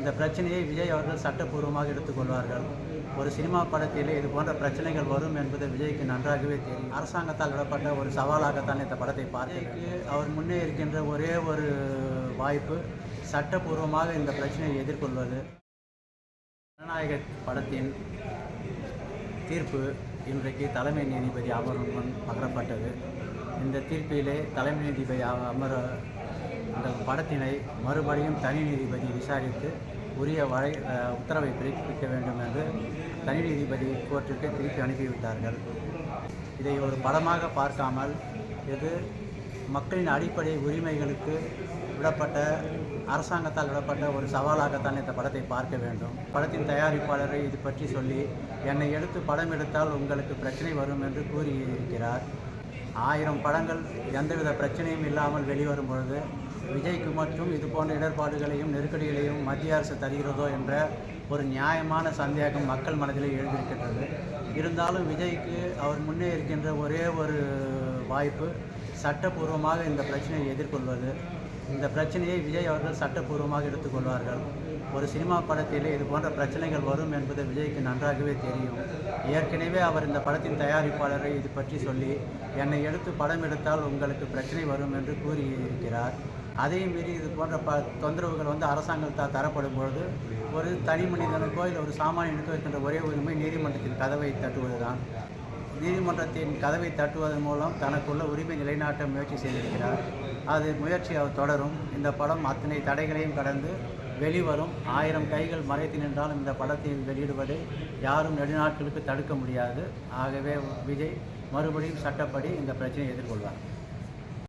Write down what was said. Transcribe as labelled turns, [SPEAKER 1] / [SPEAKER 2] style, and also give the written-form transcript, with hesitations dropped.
[SPEAKER 1] இந்த பிரச்சனையை விஜய் அவர்கள் சட்டப்பூர்வமாக எடுத்துக்கொள்வார்கள். ஒரு சினிமா படத்திலே இது போன்ற பிரச்சனைகள் வரும் என்பது விஜய்க்கு நன்றாகவே தெரியும். அரசாங்கத்தால் விடப்பட்ட ஒரு சவாலாகத்தான் இந்த படத்தை பார்த்து அவர் முன்னே இருக்கின்ற ஒரே ஒரு வாய்ப்பு சட்டப்பூர்வமாக இந்த பிரச்சனையை எதிர்கொள்வது. ஜனநாயக படத்தின் தீர்ப்பு இன்றைக்கு தலைமை நீதிபதி அமர்வு முன் பகரப்பட்டது. இந்த தீர்ப்பிலே தலைமை நீதிபதி அமர இந்த படத்தினை மறுபடியும் தனி நீதிபதி விசாரித்து உரிய உத்தரவை பிறப்பிக்க வேண்டும் என்று தனி நீதிபதி கோர்ட்டிற்கு திருப்பி அனுப்பிவிட்டார்கள். இதை ஒரு படமாக பார்க்காமல் இது மக்களின் அடிப்படை உரிமைகளுக்கு விடப்பட்ட அரசாங்கத்தால் விடப்பட்ட ஒரு சவாலாகத்தான் இந்த படத்தை பார்க்க வேண்டும். படத்தின் தயாரிப்பாளரை இது பற்றி சொல்லி என்னை எடுத்து படம் எடுத்தால் உங்களுக்கு பிரச்சனை வரும் என்று கூறியிருக்கிறார். 1000 படங்கள் எந்தவித பிரச்சனையும் இல்லாமல் வெளிவரும் பொழுது விஜய்க்கு மட்டும் இது போன்ற இடர்பாடுகளையும் நெருக்கடிகளையும் மத்திய அரசு தருகிறதோ என்ற ஒரு நியாயமான சந்தேகம் மக்கள் மனதில் எழுந்திருக்கின்றது. இருந்தாலும் விஜய்க்கு அவர் முன்னே இருக்கின்ற ஒரே ஒரு வாய்ப்பு சட்டப்பூர்வமாக இந்த பிரச்சனையை எதிர்கொள்வது. இந்த பிரச்சனையை விஜய் அவர்கள் சட்டப்பூர்வமாக எடுத்துக்கொள்வார்கள். ஒரு சினிமா படத்திலே இது போன்ற பிரச்சனைகள் வரும் என்பது விஜய்க்கு நன்றாகவே தெரியும். ஏற்கனவே அவர் இந்த படத்தின் தயாரிப்பாளரை இது பற்றி சொல்லி என்னை எடுத்து படம் எடுத்தால் உங்களுக்கு பிரச்சனை வரும் என்று கூறியிருக்கிறார். அதையும் மீறி இது போன்ற தொந்தரவுகள் அரசாங்கத்தால் தரப்படும் பொழுது ஒரு தனி மனிதனுக்கோ இல்லை ஒரு சாமானியனுக்கோ இருக்கின்ற ஒரே உரிமை நீதிமன்றத்தின் கதவை தட்டுவதுதான். நீதிமன்றத்தின் கதவை தட்டுவதன் மூலம் தனக்குள்ள உரிமை நிலைநாட்ட முயற்சி செய்திருக்கிறார். அது முயற்சி அவர் தொடரும். இந்த படம் அத்தனை தடைகளையும் கடந்து வெளிவரும். 1000 கைகள் மறைத்து நின்றாலும் இந்த படத்தை வெளியிடுவதை யாரும் நெடுநாட்களுக்கு தடுக்க முடியாது. ஆகவே விஜய் மறுபடியும் சட்டப்படி இந்த பிரச்சனையை எதிர்கொள்வார்.